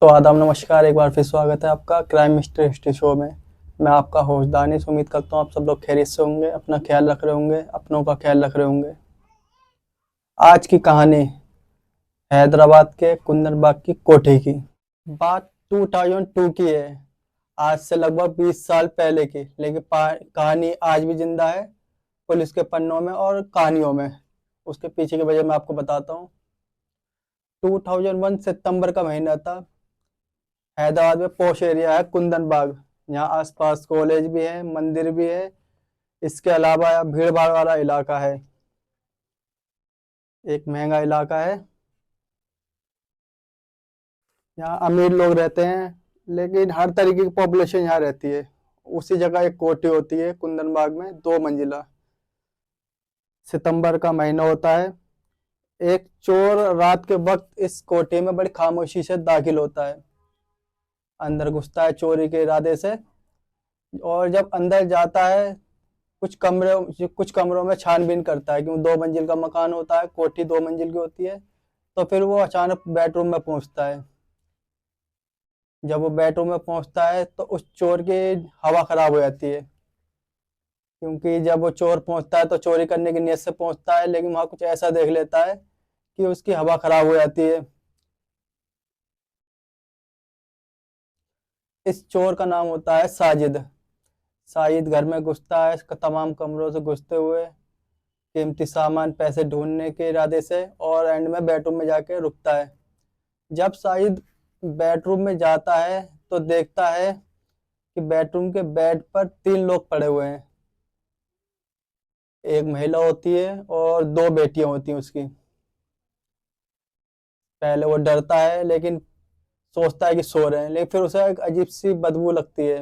सो आदाब नमस्कार, एक बार फिर स्वागत है आपका क्राइम मिस्टर हिस्ट्री शो में। मैं आपका होस्ट दानिश। उम्मीद करता हूँ आप सब लोग खैरियत से होंगे, अपना ख्याल रख रहे होंगे, अपनों का ख्याल रख रहे होंगे। आज की कहानी हैदराबाद के कुंदनबाग की कोठी की। बात 2002 की है, आज से लगभग 20 साल पहले की, लेकिन कहानी आज भी जिंदा है पुलिस के पन्नों में और कहानियों में। उसके पीछे की वजह मैं आपको बताता हूँ। 2001 सितंबर का महीना था। हैदराबाद में पॉश एरिया है कुंदन बाग। यहाँ आसपास कॉलेज भी है, मंदिर भी है। इसके अलावा यहाँ भीड़ भाड़ वाला इलाका है, एक महंगा इलाका है। यहाँ अमीर लोग रहते हैं, लेकिन हर तरीके की पॉपुलेशन यहाँ रहती है। उसी जगह एक कोठी होती है कुंदन बाग में, 2 मंजिला। सितंबर का महीना होता है। एक चोर रात के वक्त इस कोठी में बड़ी खामोशी से दाखिल होता है। अंदर घुसता है चोरी के इरादे से, और जब अंदर जाता है कुछ कमरों में छानबीन करता है, क्योंकि 2 मंजिल का मकान होता है, कोठी 2 मंजिल की होती है। तो फिर वो अचानक बेडरूम में पहुंचता है। जब वो बेडरूम में पहुंचता है तो उस चोर की हवा खराब हो जाती है, क्योंकि जब वो चोर पहुंचता है तो चोरी करने की नीयत से पहुंचता है, लेकिन वहां कुछ ऐसा देख लेता है कि उसकी हवा खराब हो जाती है। इस चोर का नाम होता है साजिद। साजिद घर में घुसता है, तमाम कमरों से घुसते हुए कीमती सामान पैसे ढूंढने के इरादे से, और एंड में बेडरूम में जाके रुकता है। जब साहिद बेडरूम में जाता है तो देखता है कि बेडरूम के बेड पर 3 लोग पड़े हुए हैं। एक महिला होती है और 2 बेटियां होती हैं उसकी। पहले वो डरता है, लेकिन सोचता है कि सो रहे हैं, लेकिन फिर उसे एक अजीब सी बदबू लगती है।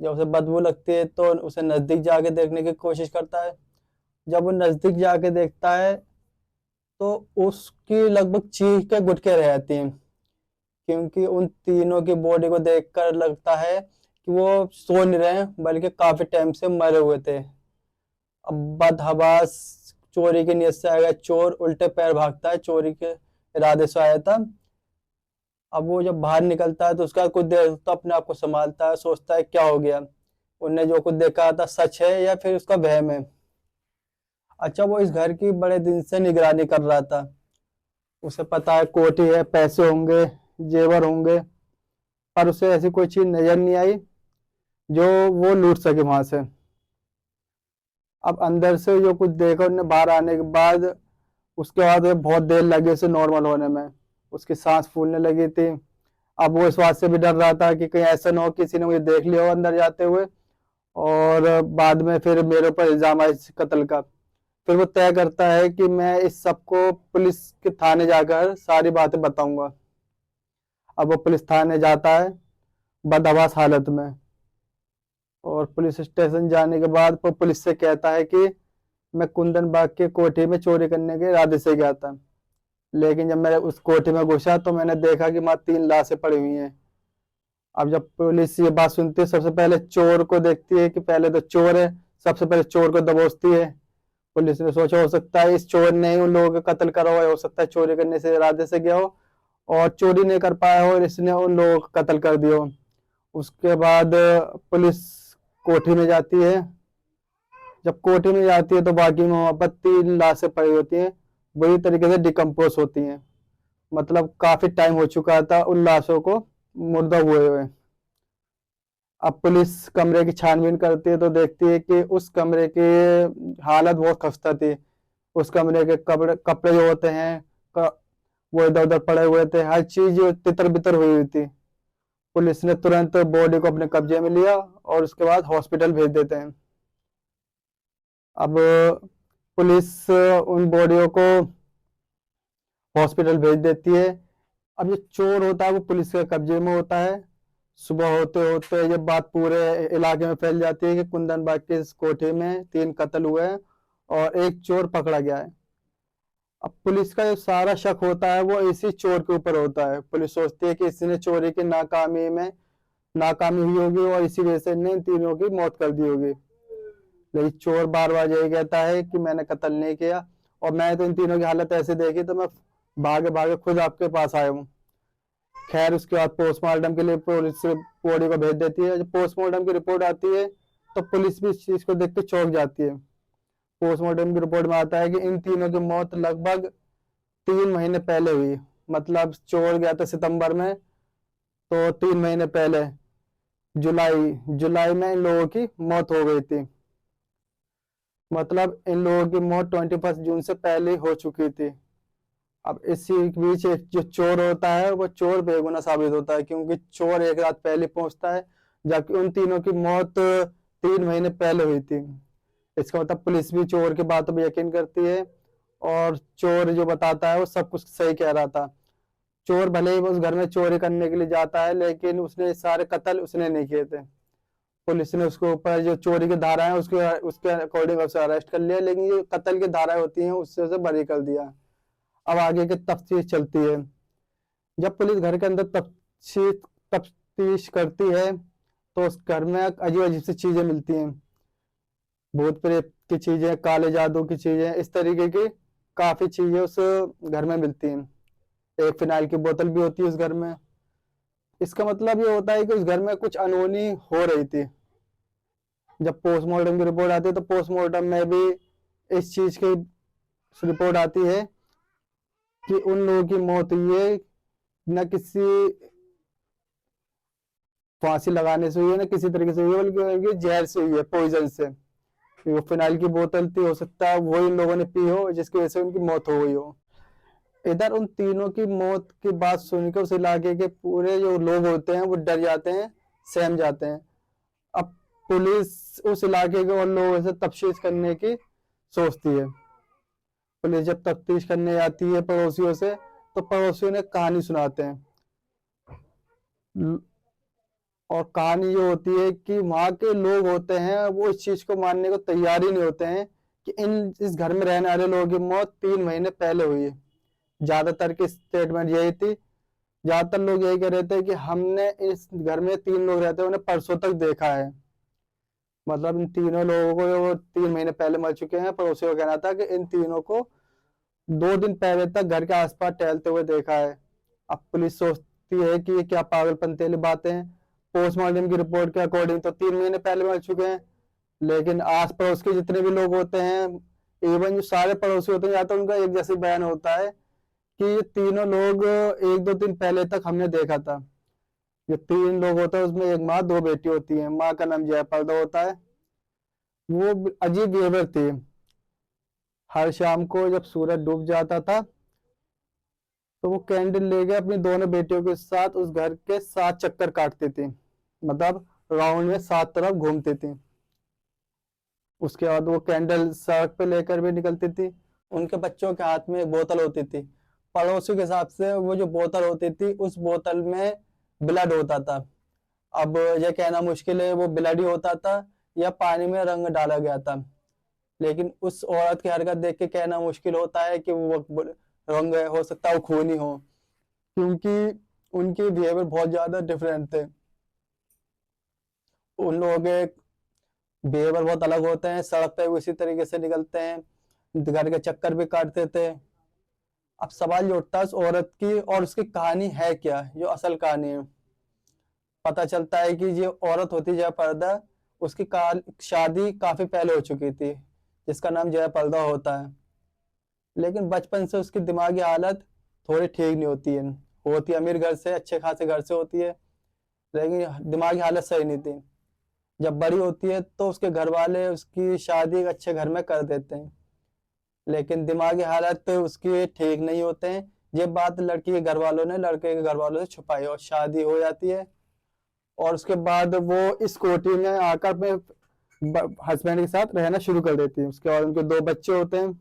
जब उसे बदबू लगती है तो उसे नजदीक जाके देखने की कोशिश करता है। जब वो नजदीक जाके देखता है तो उसकी लगभग चीख के गुटके रह जाती हैं, क्योंकि उन तीनों की बॉडी को देखकर लगता है कि वो सो नहीं रहे हैं, बल्कि काफी टाइम से मरे हुए थे। अब बदहवास चोरी की नीयत से आया चोर उल्टे पैर भागता है, चोरी के इरादे से आया था। अब वो जब बाहर निकलता है तो उसका कुछ देर तो अपने आप को संभालता है, सोचता है क्या हो गया, उनने जो कुछ देखा था सच है या फिर उसका वहम है। अच्छा, वो इस घर की बड़े दिन से निगरानी कर रहा था। उसे पता है कोठी है, पैसे होंगे, जेवर होंगे, पर उसे ऐसी कोई चीज नजर नहीं आई जो वो लूट सके वहां से। अब अंदर से जो कुछ देखा उन्हें बाहर आने के बाद, उसके बाद वो बहुत देर लगी उसे नॉर्मल होने में। उसकी सांस फूलने लगी थी। अब वो इस बात से भी डर रहा था कि कहीं ऐसा ना हो किसी ने मुझे देख लिया हो अंदर जाते हुए, और बाद में फिर मेरे ऊपर इल्जाम आए इस कत्ल का। फिर वो तय करता है कि मैं इस सबको पुलिस के थाने जाकर सारी बातें बताऊंगा। अब वो पुलिस थाने जाता है बदहवास हालत में, और पुलिस स्टेशन जाने के बाद वो पुलिस से कहता है कि मैं कुंदन बाग के कोठी में चोरी करने के इरादे से गया था, लेकिन जब मैं उस कोठी में घुसा तो मैंने देखा कि वहां 3 लाशें पड़ी हुई हैं। अब जब पुलिस ये बात सुनती है, सबसे पहले चोर को देखती है कि पहले तो चोर है, सबसे पहले चोर को दबोचती है। पुलिस ने सोचा हो सकता है इस चोर ने ही उन लोगों का कत्ल करा हो सकता है चोरी करने से इरादे से गया हो और चोरी नहीं कर पाया हो और इसने उन लोगों का कत्ल कर दिया हो। उसके बाद पुलिस कोठी में जाती है। जब कोठी में जाती है तो बाकी में वहां पर 3 लाशें पड़ी होती हैं, बुरी तरीके से डिकम्पोज होती हैं। मतलब काफी टाइम हो चुका था उन लाशों को मुर्दा हुए हुए। अब पुलिस कमरे की छानबीन करती है तो देखती है कि उस कमरे की हालत बहुत खस्ता थी। उस कमरे के कपड़े कपड़े जो होते हैं वो इधर उधर पड़े हुए थे, हर चीज तितर बितर हुई हुई थी। पुलिस ने तुरंत बॉडी को अपने कब्जे में लिया और उसके बाद हॉस्पिटल भेज देते हैं। अब पुलिस उन बॉडियों को हॉस्पिटल भेज देती है। अब जो चोर होता है वो पुलिस के कब्जे में होता है। सुबह होते होते ये बात पूरे इलाके में फैल जाती है कि कुंदन बाग के इस कोठे में 3 कत्ल हुए हैं और एक चोर पकड़ा गया है। अब पुलिस का जो सारा शक होता है वो इसी चोर के ऊपर होता है। पुलिस सोचती है कि इसने चोरी की नाकामी हुई होगी और इसी वजह से इसने इन तीनों की मौत कर दी होगी। लेकिन चोर बार बार यही कहता है कि मैंने कत्ल नहीं किया, और मैं तो इन तीनों की हालत ऐसे देखी तो मैं भागे भागे खुद आपके पास आया हूँ। खैर उसके बाद पोस्टमार्टम के लिए पुलिस बॉडी को भेज देती है। जब पोस्टमार्टम की रिपोर्ट आती है तो पुलिस भी इस चीज को देख के चौंक जाती है। पोस्टमार्टम की रिपोर्ट में आता है कि इन तीनों की मौत लगभग 3 महीने पहले हुई। मतलब चोर गया था सितंबर में, तो 3 महीने पहले जुलाई जुलाई में इन लोगों की मौत हो गई थी। मतलब इन लोगों की मौत 21 जून से पहले ही हो चुकी थी। अब इसी बीच एक जो चोर होता है वो चोर बेगुनाह साबित होता है, क्योंकि चोर एक रात पहले पहुंचता है, जबकि उन तीनों की मौत 3 महीने पहले हुई थी। इसका मतलब पुलिस भी चोर की बातों पर यकीन करती है, और चोर जो बताता है वो सब कुछ सही कह रहा था। चोर भले ही वो उस घर में चोरी करने के लिए जाता है, लेकिन उसने सारे कत्ल उसने नहीं किए थे। पुलिस ने उसके ऊपर जो चोरी की धारा है उसके उसके अकॉर्डिंग उसे अरेस्ट कर लिया, लेकिन जो कत्ल की धाराएं होती हैं उससे उसे बरी कर दिया। अब आगे की तफ्तीश चलती है। जब पुलिस घर के अंदर तफ्तीश तफ्तीश करती है तो उस घर में अजीब अजीब सी चीजें मिलती हैं। भूत प्रेत की चीजें, काले जादू की चीजें, इस तरीके की काफी चीजें उस घर में मिलती हैं। एक फिनाइल की बोतल भी होती है उस घर में। इसका मतलब ये होता है कि उस घर में कुछ अनहोनी हो रही थी। जब पोस्टमार्टम की रिपोर्ट आती है तो पोस्टमार्टम में भी इस चीज की रिपोर्ट आती है कि उन लोगों की मौत हुई है न किसी फांसी लगाने से हुई है, न किसी तरीके से हुई है, बल्कि जहर से हुई है, पॉइजन से। वो फिनाइल की बोतल थी, हो सकता है वही इन लोगों ने पी हो जिसकी वजह से उनकी मौत हो गई हो। इधर उन तीनों की मौत की बात सुनकर उस इलाके के पूरे जो लोग होते हैं वो डर जाते हैं, सहम जाते हैं। अब पुलिस उस इलाके के उन लोगों से तफ्तीश करने की सोचती है। पुलिस जब तफ्तीश करने आती है पड़ोसियों से, तो पड़ोसियों ने कहानी सुनाते हैं। और कहानी ये होती है कि वहां के लोग होते हैं वो इस चीज को मानने को तैयार ही नहीं होते हैं कि इस घर में रहने वाले लोगों की मौत 3 महीने पहले हुई है। ज्यादातर की स्टेटमेंट यही थी। ज्यादातर लोग यही कह रहे थे कि हमने इस घर में 3 लोग रहते हैं, उन्हें परसों तक देखा है। मतलब इन तीनों लोगों को वो 3 महीने पहले मर चुके हैं। पड़ोसियों का कहना था कि इन तीनों को 2 दिन पहले तक घर के आसपास टहलते हुए देखा है। अब पुलिस सोचती है कि ये क्या पागलपंती वाली बातें हैं। पोस्टमार्टम की रिपोर्ट के अकॉर्डिंग तो 3 महीने पहले मर चुके हैं, लेकिन आस पड़ोस के जितने भी लोग होते हैं, इवन जो सारे पड़ोसी होते हैं, या तो उनका एक जैसे बयान होता है कि ये तीनों लोग 1-2 दिन पहले तक हमने देखा था। ये 3 लोग होते हैं, उसमें एक माँ 2 बेटी होती है। माँ का नाम जयप्रदा होता है। वो अजीब बिहेवियर थी। हर शाम को जब सूरज डूब जाता था तो वो कैंडल लेके अपनी दोनों बेटियों के साथ उस घर के 7 चक्कर काटती थी। मतलब राउंड में 7 तरफ घूमती थी। उसके बाद वो कैंडल सड़क पे लेकर भी निकलती थी। उनके बच्चों के हाथ में एक बोतल होती थी। पड़ोसियों के हिसाब से वो जो बोतल होती थी उस बोतल में ब्लड होता था। अब यह कहना मुश्किल है वो ब्लड ही होता था या पानी में रंग डाला गया था, लेकिन उस औरत की हरकत देख के कहना मुश्किल होता है कि वो रंग है, हो सकता है वो खूनी हो, क्योंकि उनके बिहेवियर बहुत ज्यादा डिफरेंट थे। उन लोगों के बिहेवियर बहुत अलग होते हैं। सड़क पे भी उसी तरीके से निकलते हैं, घर के चक्कर भी काटते थे। अब सवाल ये उठता है उस औरत की और उसकी कहानी है क्या, जो असल कहानी है। पता चलता है कि जो औरत होती जयप्रदा, उसकी शादी काफी पहले हो चुकी थी, जिसका नाम जयप्रदा होता है। लेकिन बचपन से उसकी दिमागी हालत थोड़ी ठीक नहीं होती है। होती अमीर घर से, अच्छे खासे घर से होती है, लेकिन दिमागी हालत सही नहीं थी। जब बड़ी होती है तो उसके घर वाले उसकी शादी एक अच्छे घर में कर देते हैं, लेकिन दिमागी हालत उसकी ठीक नहीं होते हैं। ये बात लड़की के घर वालों ने लड़के के घर वालों से छुपाई और शादी हो जाती है। और उसके बाद वो इस कोठी में आकर अपने हस्बैंड के साथ रहना शुरू कर देती है। उसके बाद उनके 2 बच्चे होते हैं।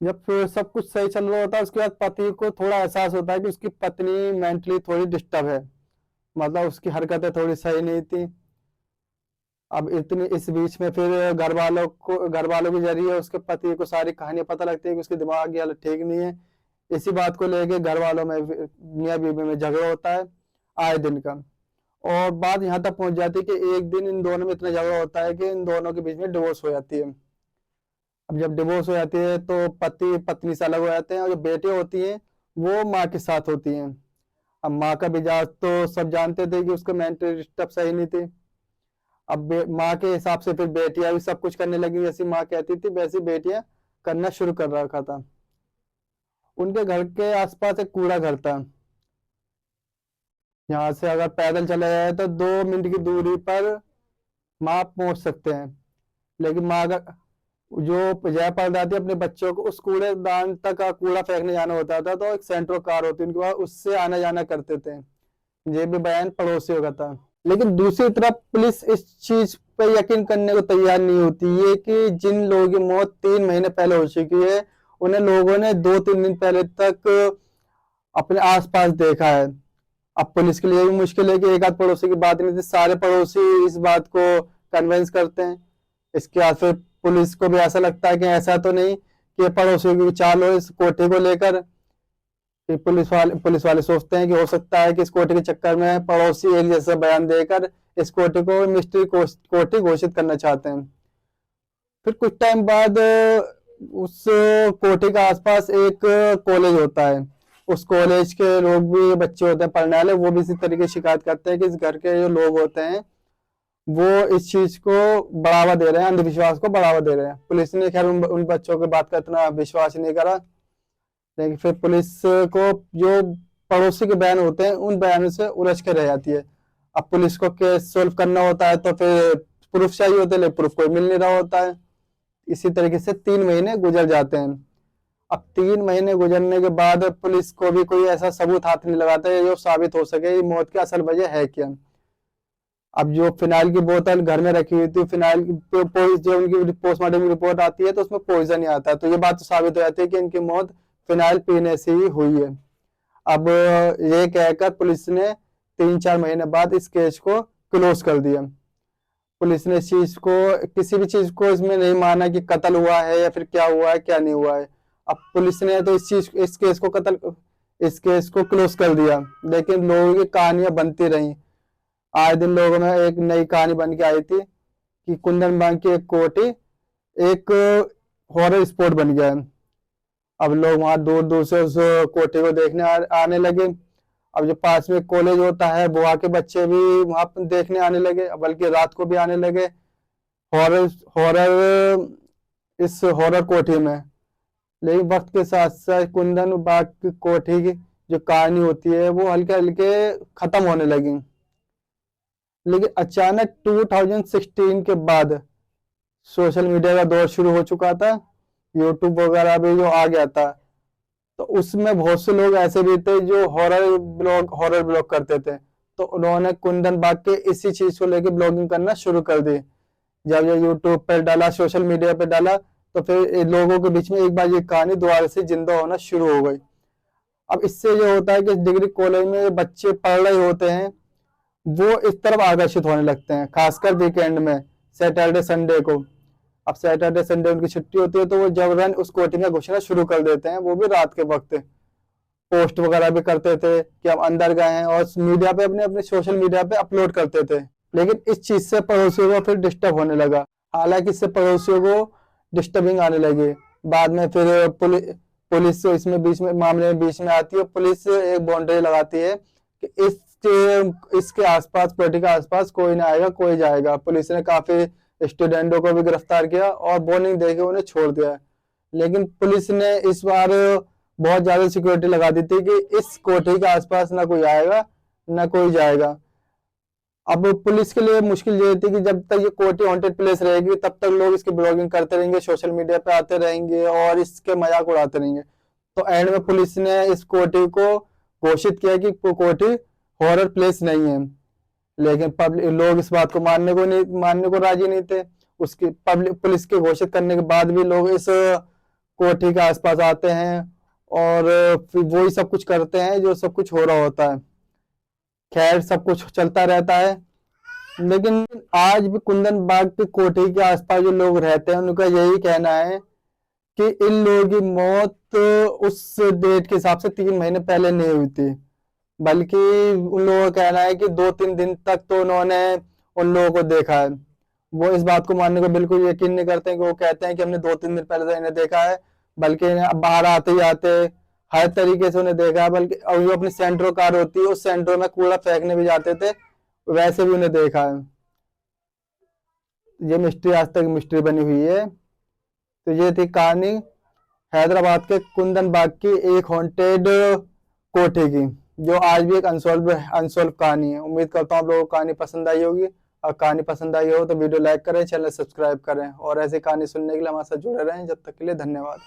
जब फिर सब कुछ सही चल रहा होता है, उसके बाद पति को थोड़ा एहसास होता है कि उसकी पत्नी मेंटली थोड़ी डिस्टर्ब है। मतलब उसकी हरकतें थोड़ी सही नहीं थी। अब इतनी इस बीच में फिर घर वालों के जरिए उसके पति को सारी कहानी पता लगती है कि उसकी दिमाग की हालत ठीक नहीं है। इसी बात को लेके घर वालों में मियाँ बीवी में झगड़ा होता है आए दिन का। और बात यहाँ तक पहुंच जाती है कि एक दिन इन दोनों में इतना झगड़ा होता है कि इन दोनों के बीच में डिवोर्स हो जाती है। अब जब डिवोर्स हो जाती है तो पति पत्नी से अलग हो जाते हैं, और जो बेटियां होती हैं वो माँ के साथ होती हैं। अब माँ का मिजाज तो सब जानते थे कि उसका मेंटल स्टेप सही नहीं थी। अब माँ के हिसाब से फिर बेटियां भी सब कुछ करने लगी, जैसी माँ कहती थी वैसी बेटियां करना शुरू कर रखा था। उनके घर के आसपास एक कूड़ा घर था। यहाँ से अगर पैदल चले जाए तो 2 मिनट की दूरी पर माँ पहुंच सकते हैं। लेकिन माँ अगर जो जयपाल दादी अपने बच्चों को उस कूड़ेदान तक का कूड़ा फेंकने जाना होता था, तो एक सेंट्रो कार होती उनके पास, उससे आना जाना करते थे। ये भी बयान पड़ोसियों का था। लेकिन दूसरी तरफ पुलिस इस चीज पे यकीन करने को तैयार नहीं होती है कि जिन लोगों की मौत 3 महीने पहले हो चुकी है, उन्हें लोगों ने 2-3 दिन पहले तक अपने आसपास देखा है। अब पुलिस के लिए भी मुश्किल है कि एक आध पड़ोसी की बात नहीं थी, सारे पड़ोसी इस बात को कन्विंस करते हैं। इसके बाद फिर पुलिस को भी ऐसा लगता है कि ऐसा तो नहीं कि पड़ोसियों की चाल हो इस कोठे को लेकर। कि पुलिस वाले सोचते हैं कि हो सकता है कि इस कोठे के चक्कर में पड़ोसी एक जैसा बयान देकर इस कोठे को मिस्ट्री कोठी घोषित करना चाहते हैं। फिर कुछ टाइम बाद उस कोठी के आसपास एक कॉलेज होता है। उस कॉलेज के लोग भी, बच्चे होते हैं पढ़ने वाले, वो भी इसी तरीके की शिकायत करते हैं कि इस घर के जो लोग होते हैं वो इस चीज को बढ़ावा दे रहे हैं, अंधविश्वास को बढ़ावा दे रहे हैं। पुलिस ने खैर उन बच्चों की बात का इतना विश्वास नहीं करा। लेकिन फिर पुलिस को जो पड़ोसी के बयान होते हैं उन बयानों से उलझ कर रह जाती है। अब पुलिस को केस सोल्व करना होता है तो फिर प्रूफ चाहिए होते हैं, लेकिन प्रूफ कोई मिल नहीं रहा होता है। इसी तरीके से 3 महीने गुजर जाते हैं। अब 3 महीने गुजरने के बाद पुलिस को भी कोई ऐसा सबूत हाथ नहीं लगाता है जो साबित हो सके ये मौत की असल वजह है क्या। अब जो फिनाइल की बोतल घर में रखी हुई थी, फिनाइल जो उनकी पोस्टमार्टम की रिपोर्ट आती है तो उसमें पॉइजन ही आता है, तो ये बात तो साबित हो जाती है कि इनकी मौत फिनाइल पीने से ही हुई है। अब ये कहकर पुलिस ने 3-4 महीने बाद इस केस को क्लोज कर दिया। पुलिस ने इस चीज को, किसी भी चीज को इसमें नहीं माना कि कत्ल हुआ है या फिर क्या हुआ है क्या नहीं हुआ है। अब पुलिस ने तो इस केस को क्लोज कर दिया। लेकिन लोगों की कहानियां बनती रही। आए दिन लोगों में एक नई कहानी बन के आई थी कि कुंदन बाग की एक कोठी एक हॉरर स्पॉट बन गया है। अब लोग वहां दूर दूर से उस कोठी को देखने आने लगे। अब जो पास में कॉलेज होता है, बुआ के बच्चे भी वहां पर देखने आने लगे, बल्कि रात को भी आने लगे हॉरर हॉरर इस हॉरर कोठी में। लेकिन वक्त के साथ साथ कुंदन बाग की कोठी की जो कहानी होती है वो हल्के हल्के खत्म होने लगी। लेकिन अचानक 2016 के बाद सोशल मीडिया का दौर शुरू हो चुका था, यूट्यूब वगैरह भी जो आ गया था, तो उसमें बहुत से लोग ऐसे भी थे जो हॉरर ब्लॉग करते थे। तो उन्होंने कुंदन बाग के इसी चीज को लेकर ब्लॉगिंग करना शुरू कर दी। जब ये यूट्यूब पर डाला, सोशल मीडिया पे डाला, तो फिर लोगों के बीच में एक बार ये कहानी दोबारा से जिंदा होना शुरू हो गई। अब इससे ये होता है कि डिग्री कॉलेज में बच्चे पढ़ रहे होते हैं, वो इस तरफ आकर्षित होने लगते हैं, खासकर वीकेंड में, सैटरडे संडे को। अब सैटरडे संडे उनकी छुट्टी होती है तो वो जबरन उस कोचिंग में घुसना शुरू कर देते हैं, वो भी रात के वक्त। पोस्ट वगैरह भी करते थे कि हम अंदर गए हैं और मीडिया पे अपने अपने सोशल मीडिया पे अपलोड करते थे। लेकिन इस चीज से पड़ोसियों को फिर डिस्टर्ब होने लगा। हालांकि इससे पड़ोसियों को डिस्टर्बिंग आने लगी। बाद में फिर पुलिस इसमें बीच में, मामले में बीच में आती है। पुलिस एक बाउंड्री लगाती है कि इसके आसपास, कोठी के आसपास कोई ना आएगा कोई जाएगा। पुलिस ने काफी स्टूडेंटों को भी गिरफ्तार किया और वार्निंग देके उन्हें छोड़ दिया। लेकिन पुलिस ने इस बार बहुत ज्यादा सिक्योरिटी लगा दी थी कि इस कोठी के आसपास ना कोई आएगा ना कोई जाएगा। अब पुलिस के लिए मुश्किल ये थी कि जब तक ये कोठी हॉन्टेड प्लेस रहेगी तब तक लोग इसकी ब्लॉगिंग करते रहेंगे, सोशल मीडिया पे आते रहेंगे और इसके मजाक उड़ाते रहेंगे। तो एंड में पुलिस ने इस कोठी को घोषित किया कि कोठी हॉरर प्लेस नहीं है। लेकिन पब्लिक लोग इस बात को मानने को राजी नहीं थे। उसकी पुलिस के घोषित करने के बाद भी लोग इस कोठी के आसपास आते हैं और फिर वही सब कुछ करते हैं जो सब कुछ हो रहा होता है। खैर, सब कुछ चलता रहता है। लेकिन आज भी कुंदन बाग की कोठी के आसपास जो लोग रहते हैं उनका यही कहना है कि इन लोगों की मौत उस डेट के हिसाब से 3 महीने पहले नहीं हुई थी, बल्कि उन लोगों का कहना है कि 2-3 दिन तक तो उन्होंने उन लोगों को देखा है। वो इस बात को मानने को बिल्कुल यकीन नहीं करते हैं कि वो कहते हैं कि हमने 2-3 दिन पहले तो इन्हें देखा है, बल्कि बाहर आते ही आते हर तरीके से उन्हें देखा है, बल्कि और जो अपनी सेंट्रो कार होती है उस सेंट्रो में कूड़ा फेंकने भी जाते थे, वैसे भी उन्हें देखा है। ये मिस्ट्री आज तक मिस्ट्री बनी हुई है। तो ये थी कहानी हैदराबाद के कुंदन बाग की एक हॉन्टेड कोठी की, जो आज भी एक अनसॉल्व कहानी है। उम्मीद करता हूँ आप लोगों को कहानी पसंद आई होगी। और कहानी पसंद आई हो तो वीडियो लाइक करें, चैनल सब्सक्राइब करें और ऐसी कहानी सुनने के लिए हमारे साथ जुड़े रहें। जब तक के लिए धन्यवाद।